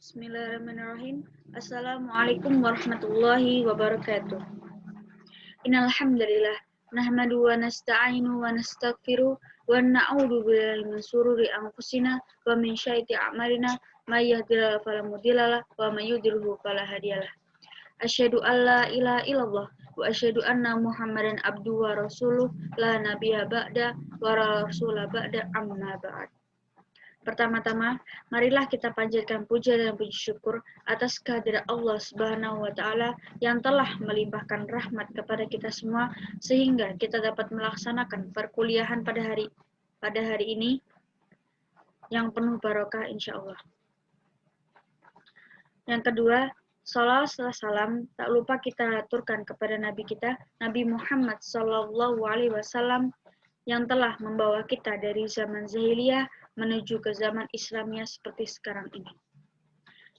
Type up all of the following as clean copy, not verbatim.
Bismillahirrahmanirrahim. Assalamualaikum warahmatullahi wabarakatuh. Innal hamdalillah nahmadu wa nasta'inu wa nastaghfiru wa na'udzu billahi min shururi anfusina wa min sayyiati a'malina may yahdihillahu fala mudhillalah wa may yudhlil fala hadiyalah. Asyhadu an la ilaha illallah wa asyhadu anna Muhammadan abduhu wa rasuluh la nabiyya ba'da wa rasula ba'da amma ba'd. Pertama-tama, marilah kita panjatkan puja dan puji syukur atas kehadirat Allah Subhanahu wa taala yang telah melimpahkan rahmat kepada kita semua sehingga kita dapat melaksanakan perkuliahan pada hari ini yang penuh barokah insyaallah. Yang kedua, salawat serta salam tak lupa kita aturkan kepada Nabi kita, Nabi Muhammad SAW yang telah membawa kita dari zaman jahiliyah menuju ke zaman Islamnya seperti sekarang ini.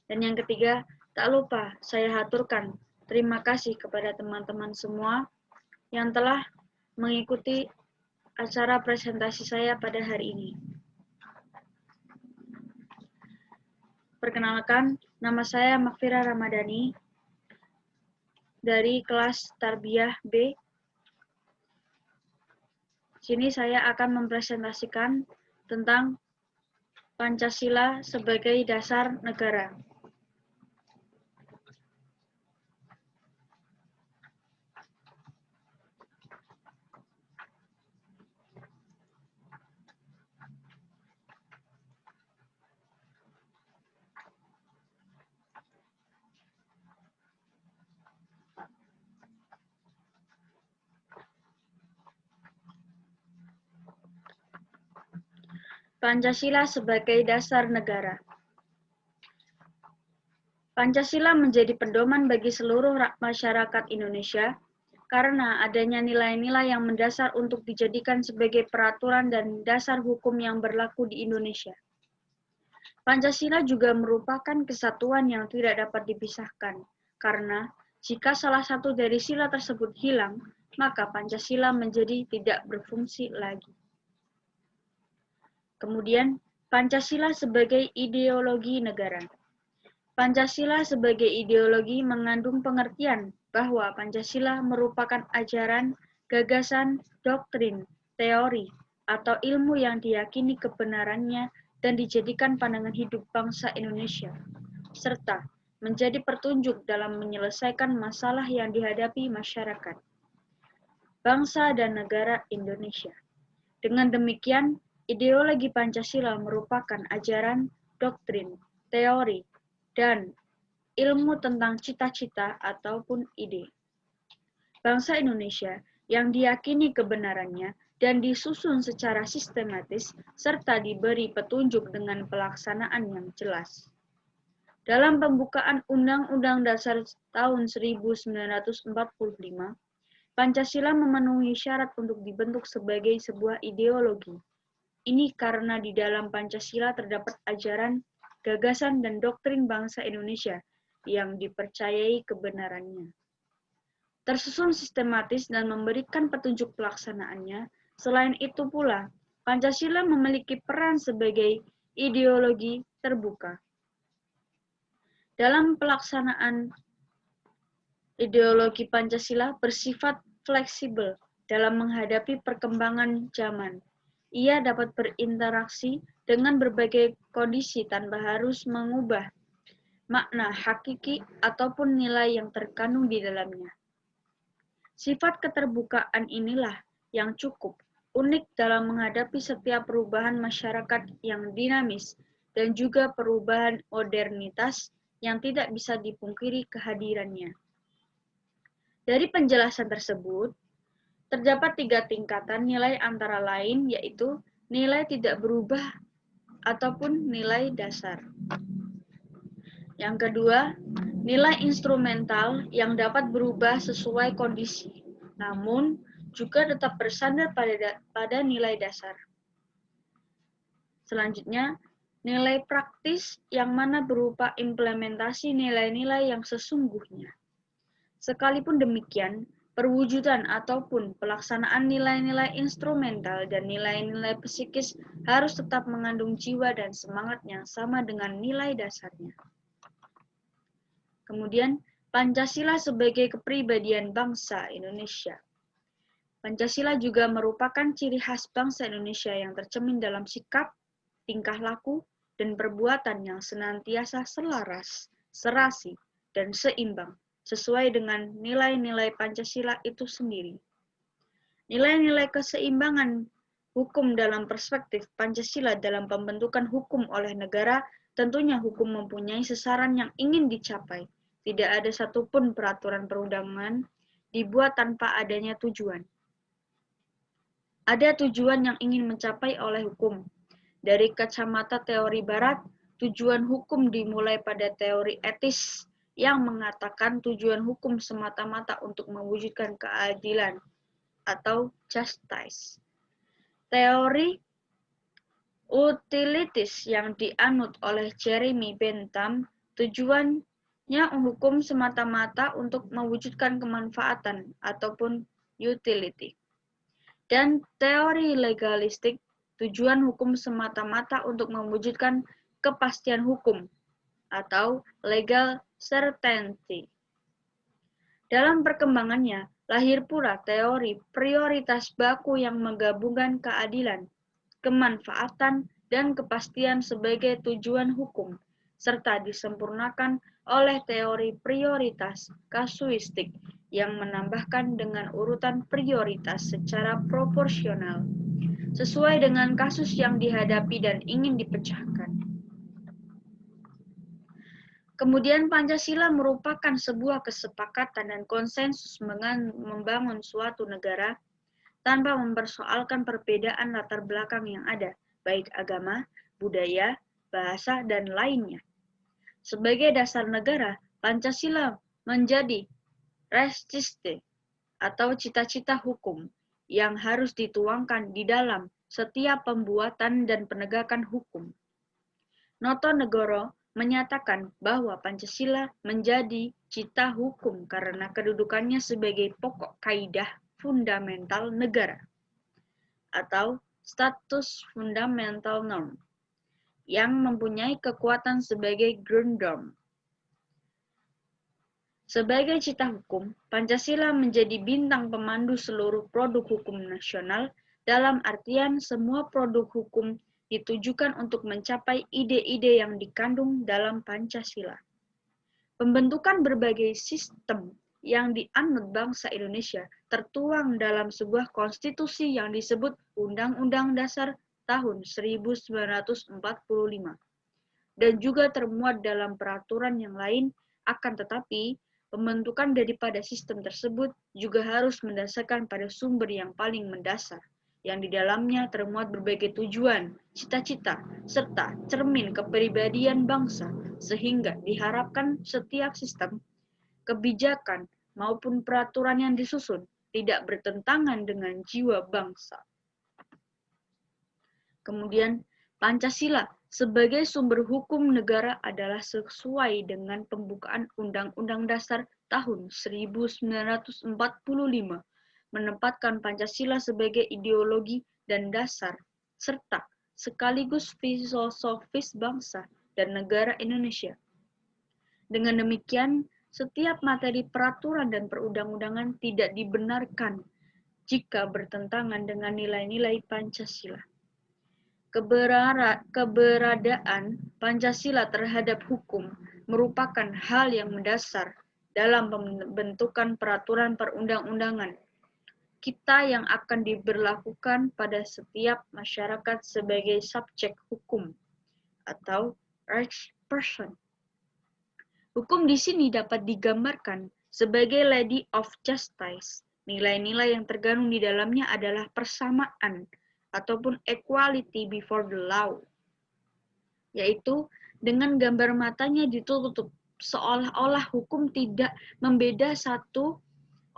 Dan yang ketiga, tak lupa saya haturkan terima kasih kepada teman-teman semua yang telah mengikuti acara presentasi saya pada hari ini. Perkenalkan, nama saya Makfira Ramadhani dari kelas Tarbiyah B. Sini saya akan mempresentasikan tentang Pancasila sebagai dasar negara. Pancasila sebagai dasar negara. Pancasila menjadi pedoman bagi seluruh masyarakat Indonesia karena adanya nilai-nilai yang mendasar untuk dijadikan sebagai peraturan dan dasar hukum yang berlaku di Indonesia. Pancasila juga merupakan kesatuan yang tidak dapat dipisahkan, karena jika salah satu dari sila tersebut hilang, maka Pancasila menjadi tidak berfungsi lagi. Kemudian, Pancasila sebagai ideologi negara. Pancasila sebagai ideologi mengandung pengertian bahwa Pancasila merupakan ajaran, gagasan, doktrin, teori, atau ilmu yang diyakini kebenarannya dan dijadikan pandangan hidup bangsa Indonesia, serta menjadi petunjuk dalam menyelesaikan masalah yang dihadapi masyarakat, bangsa dan negara Indonesia. Dengan demikian, ideologi Pancasila merupakan ajaran, doktrin, teori, dan ilmu tentang cita-cita ataupun ide bangsa Indonesia yang diyakini kebenarannya dan disusun secara sistematis serta diberi petunjuk dengan pelaksanaan yang jelas. Dalam pembukaan Undang-Undang Dasar tahun 1945, Pancasila memenuhi syarat untuk dibentuk sebagai sebuah ideologi. Ini karena di dalam Pancasila terdapat ajaran, gagasan, dan doktrin bangsa Indonesia yang dipercayai kebenarannya. Tersusun sistematis dan memberikan petunjuk pelaksanaannya. Selain itu pula, Pancasila memiliki peran sebagai ideologi terbuka. Dalam pelaksanaan ideologi Pancasila bersifat fleksibel dalam menghadapi perkembangan zaman. Ia dapat berinteraksi dengan berbagai kondisi tanpa harus mengubah makna hakiki ataupun nilai yang terkandung di dalamnya. Sifat keterbukaan inilah yang cukup unik dalam menghadapi setiap perubahan masyarakat yang dinamis dan juga perubahan modernitas yang tidak bisa dipungkiri kehadirannya. Dari penjelasan tersebut, terdapat 3 tingkatan nilai antara lain yaitu nilai tidak berubah ataupun nilai dasar. Yang kedua, nilai instrumental yang dapat berubah sesuai kondisi, namun juga tetap bersandar pada nilai dasar. Selanjutnya, nilai praktis yang mana berupa implementasi nilai-nilai yang sesungguhnya. Sekalipun demikian, perwujudan ataupun pelaksanaan nilai-nilai instrumental dan nilai-nilai psikis harus tetap mengandung jiwa dan semangat yang sama dengan nilai dasarnya. Kemudian, Pancasila sebagai kepribadian bangsa Indonesia. Pancasila juga merupakan ciri khas bangsa Indonesia yang tercermin dalam sikap, tingkah laku, dan perbuatan yang senantiasa selaras, serasi, dan seimbang sesuai dengan nilai-nilai Pancasila itu sendiri. Nilai-nilai keseimbangan hukum dalam perspektif Pancasila dalam pembentukan hukum oleh negara, tentunya hukum mempunyai sasaran yang ingin dicapai. Tidak ada satupun peraturan perundangan dibuat tanpa adanya tujuan. Ada tujuan yang ingin mencapai oleh hukum. Dari kacamata teori barat, tujuan hukum dimulai pada teori etis yang mengatakan tujuan hukum semata-mata untuk mewujudkan keadilan atau justice. Teori utilitis yang dianut oleh Jeremy Bentham, tujuannya hukum semata-mata untuk mewujudkan kemanfaatan ataupun utility. Dan teori legalistik, tujuan hukum semata-mata untuk mewujudkan kepastian hukum atau legal certainty. Dalam perkembangannya, lahir pula teori prioritas baku yang menggabungkan keadilan, kemanfaatan, dan kepastian sebagai tujuan hukum, serta disempurnakan oleh teori prioritas kasuistik yang menambahkan dengan urutan prioritas secara proporsional, sesuai dengan kasus yang dihadapi dan ingin dipecahkan. Kemudian Pancasila merupakan sebuah kesepakatan dan konsensus membangun suatu negara tanpa mempersoalkan perbedaan latar belakang yang ada, baik agama, budaya, bahasa, dan lainnya. Sebagai dasar negara, Pancasila menjadi resiste atau cita-cita hukum yang harus dituangkan di dalam setiap pembuatan dan penegakan hukum. Noto Negoro menyatakan bahwa Pancasila menjadi cita hukum karena kedudukannya sebagai pokok kaidah fundamental negara atau status fundamental norm yang mempunyai kekuatan sebagai grundnorm. Sebagai cita hukum, Pancasila menjadi bintang pemandu seluruh produk hukum nasional dalam artian semua produk hukum ditujukan untuk mencapai ide-ide yang dikandung dalam Pancasila. Pembentukan berbagai sistem yang dianut bangsa Indonesia tertuang dalam sebuah konstitusi yang disebut Undang-Undang Dasar tahun 1945 dan juga termuat dalam peraturan yang lain, akan tetapi pembentukan daripada sistem tersebut juga harus mendasarkan pada sumber yang paling mendasar, yang di dalamnya termuat berbagai tujuan, cita-cita, serta cermin kepribadian bangsa, sehingga diharapkan setiap sistem, kebijakan, maupun peraturan yang disusun tidak bertentangan dengan jiwa bangsa. Kemudian, Pancasila sebagai sumber hukum negara adalah sesuai dengan pembukaan Undang-Undang Dasar tahun 1945, menempatkan Pancasila sebagai ideologi dan dasar, serta sekaligus filosofis bangsa dan negara Indonesia. Dengan demikian, setiap materi peraturan dan perundang-undangan tidak dibenarkan jika bertentangan dengan nilai-nilai Pancasila. Keberadaan Pancasila terhadap hukum merupakan hal yang mendasar dalam pembentukan peraturan perundang-undangan kita yang akan diberlakukan pada setiap masyarakat sebagai subjek hukum atau rights person. Hukum di sini dapat digambarkan sebagai lady of justice. Nilai-nilai yang terkandung di dalamnya adalah persamaan ataupun equality before the law, yaitu dengan gambar matanya ditutup, seolah-olah hukum tidak membeda satu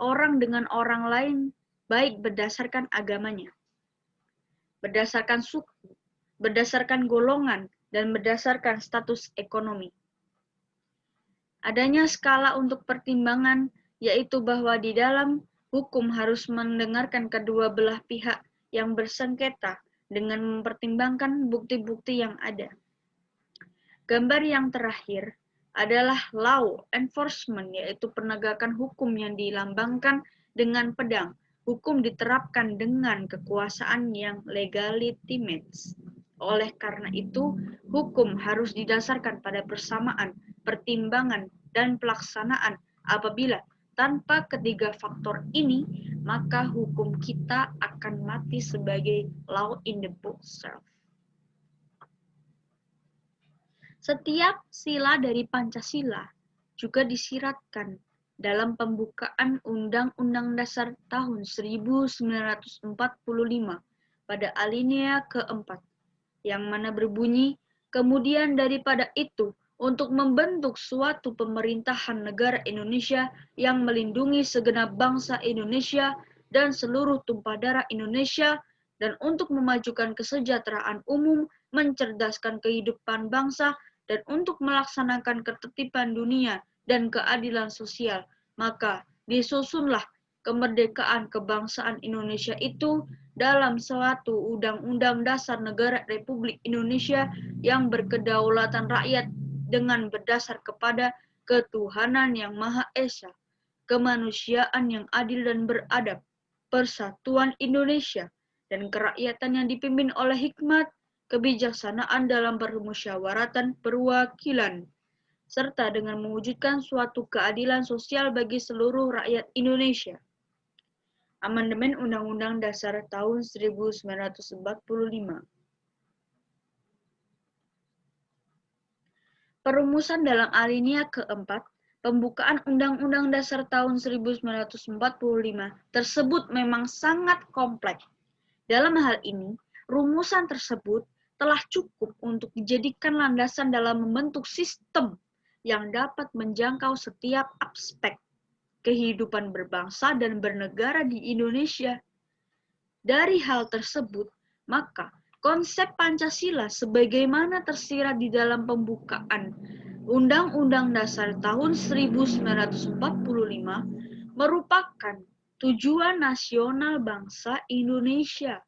orang dengan orang lain, baik berdasarkan agamanya, berdasarkan suku, berdasarkan golongan, dan berdasarkan status ekonomi. Adanya skala untuk pertimbangan, yaitu bahwa di dalam hukum harus mendengarkan kedua belah pihak yang bersengketa dengan mempertimbangkan bukti-bukti yang ada. Gambar yang terakhir adalah law enforcement, yaitu penegakan hukum yang dilambangkan dengan pedang. Hukum diterapkan dengan kekuasaan yang legitimate. Oleh karena itu, hukum harus didasarkan pada persamaan, pertimbangan, dan pelaksanaan. Apabila tanpa ketiga faktor ini, maka hukum kita akan mati sebagai law in the book self. Setiap sila dari Pancasila juga disiratkan dalam pembukaan Undang-Undang Dasar tahun 1945 pada alinea keempat, yang mana berbunyi, kemudian daripada itu, untuk membentuk suatu pemerintahan negara Indonesia yang melindungi segenap bangsa Indonesia dan seluruh tumpah darah Indonesia, dan untuk memajukan kesejahteraan umum, mencerdaskan kehidupan bangsa, dan untuk melaksanakan ketertiban dunia dan keadilan sosial, maka disusunlah kemerdekaan kebangsaan Indonesia itu dalam suatu Undang-Undang Dasar Negara Republik Indonesia yang berkedaulatan rakyat dengan berdasar kepada ketuhanan yang Maha Esa, kemanusiaan yang adil dan beradab, persatuan Indonesia, dan kerakyatan yang dipimpin oleh hikmat, kebijaksanaan dalam permusyawaratan perwakilan, serta dengan mewujudkan suatu keadilan sosial bagi seluruh rakyat Indonesia. Amandemen Undang-Undang Dasar tahun 1945. Perumusan dalam alinea keempat, pembukaan Undang-Undang Dasar tahun 1945 tersebut memang sangat kompleks. Dalam hal ini, rumusan tersebut telah cukup untuk dijadikan landasan dalam membentuk sistem yang dapat menjangkau setiap aspek kehidupan berbangsa dan bernegara di Indonesia. Dari hal tersebut, maka konsep Pancasila sebagaimana tersirat di dalam pembukaan Undang-Undang Dasar tahun 1945 merupakan tujuan nasional bangsa Indonesia,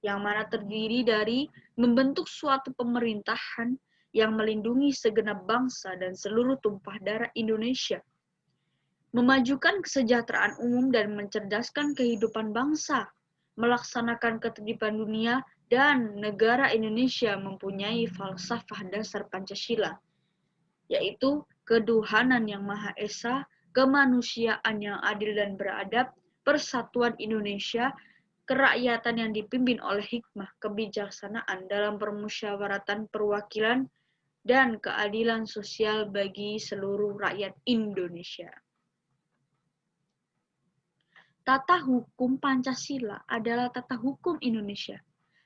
yang mana terdiri dari membentuk suatu pemerintahan yang melindungi segenap bangsa dan seluruh tumpah darah Indonesia, memajukan kesejahteraan umum dan mencerdaskan kehidupan bangsa, melaksanakan ketertiban dunia, dan negara Indonesia mempunyai falsafah dasar Pancasila, yaitu ketuhanan yang Maha Esa, kemanusiaan yang adil dan beradab, persatuan Indonesia, kerakyatan yang dipimpin oleh hikmah, kebijaksanaan dalam permusyawaratan perwakilan, dan keadilan sosial bagi seluruh rakyat Indonesia. Tata hukum Pancasila adalah tata hukum Indonesia.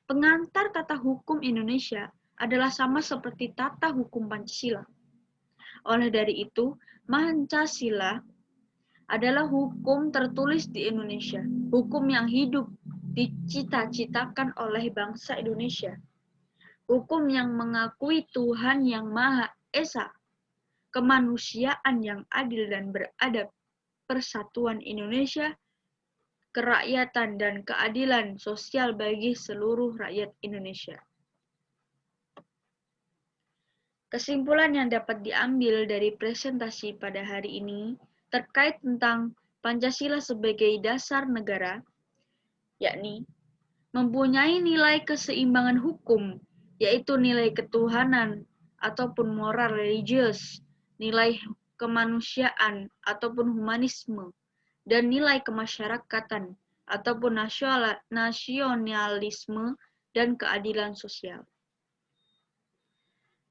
Pengantar tata hukum Indonesia adalah sama seperti tata hukum Pancasila. Oleh dari itu, Pancasila adalah hukum tertulis di Indonesia, hukum yang hidup dicita-citakan oleh bangsa Indonesia, hukum yang mengakui Tuhan yang Maha Esa, kemanusiaan yang adil dan beradab, persatuan Indonesia, kerakyatan dan keadilan sosial bagi seluruh rakyat Indonesia. Kesimpulan yang dapat diambil dari presentasi pada hari ini terkait tentang Pancasila sebagai dasar negara, yakni mempunyai nilai keseimbangan hukum, yaitu nilai ketuhanan ataupun moral religius, nilai kemanusiaan ataupun humanisme, dan nilai kemasyarakatan ataupun nasionalisme dan keadilan sosial.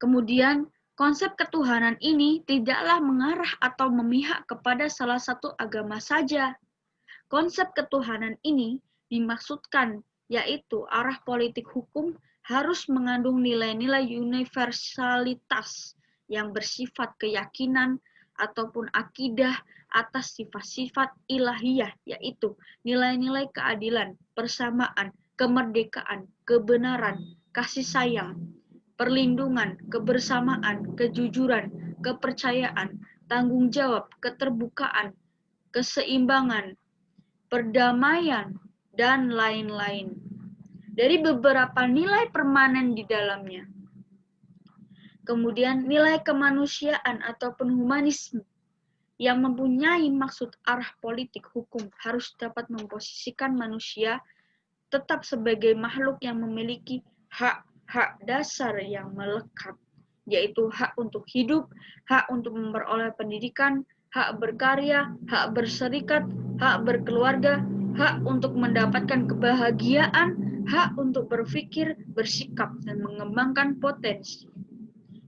Kemudian, konsep ketuhanan ini tidaklah mengarah atau memihak kepada salah satu agama saja. Konsep ketuhanan ini dimaksudkan yaitu arah politik hukum harus mengandung nilai-nilai universalitas yang bersifat keyakinan ataupun akidah atas sifat-sifat ilahiyah, yaitu nilai-nilai keadilan, persamaan, kemerdekaan, kebenaran, kasih sayang, perlindungan, kebersamaan, kejujuran, kepercayaan, tanggung jawab, keterbukaan, keseimbangan, perdamaian, dan lain-lain. Dari beberapa nilai permanen di dalamnya. Kemudian nilai kemanusiaan ataupun humanisme yang mempunyai maksud arah politik hukum harus dapat memposisikan manusia tetap sebagai makhluk yang memiliki hak-hak dasar yang melekat, yaitu hak untuk hidup, hak untuk memperoleh pendidikan, hak berkarya, hak berserikat, hak berkeluarga, hak untuk mendapatkan kebahagiaan, hak untuk berpikir, bersikap, dan mengembangkan potensi.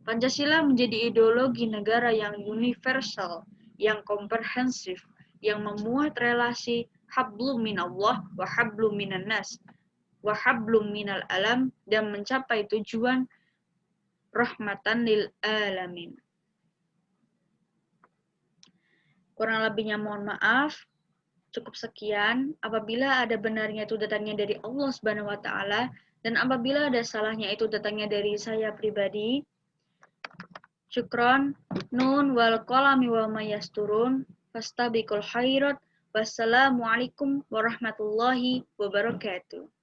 Pancasila menjadi ideologi negara yang universal, yang komprehensif, yang memuat relasi hablum minallah wa hablum minan nas wa hablum minal alam dan mencapai tujuan rahmatan lil alamin. Kurang lebihnya mohon maaf. Cukup sekian. Apabila ada benarnya itu datangnya dari Allah Subhanahu wa taala dan apabila ada salahnya itu datangnya dari saya pribadi. Syukron. Nun wal qalami wa ma yasturun. Fastabiqul khairat. Wassalamualaikum warahmatullahi wabarakatuh.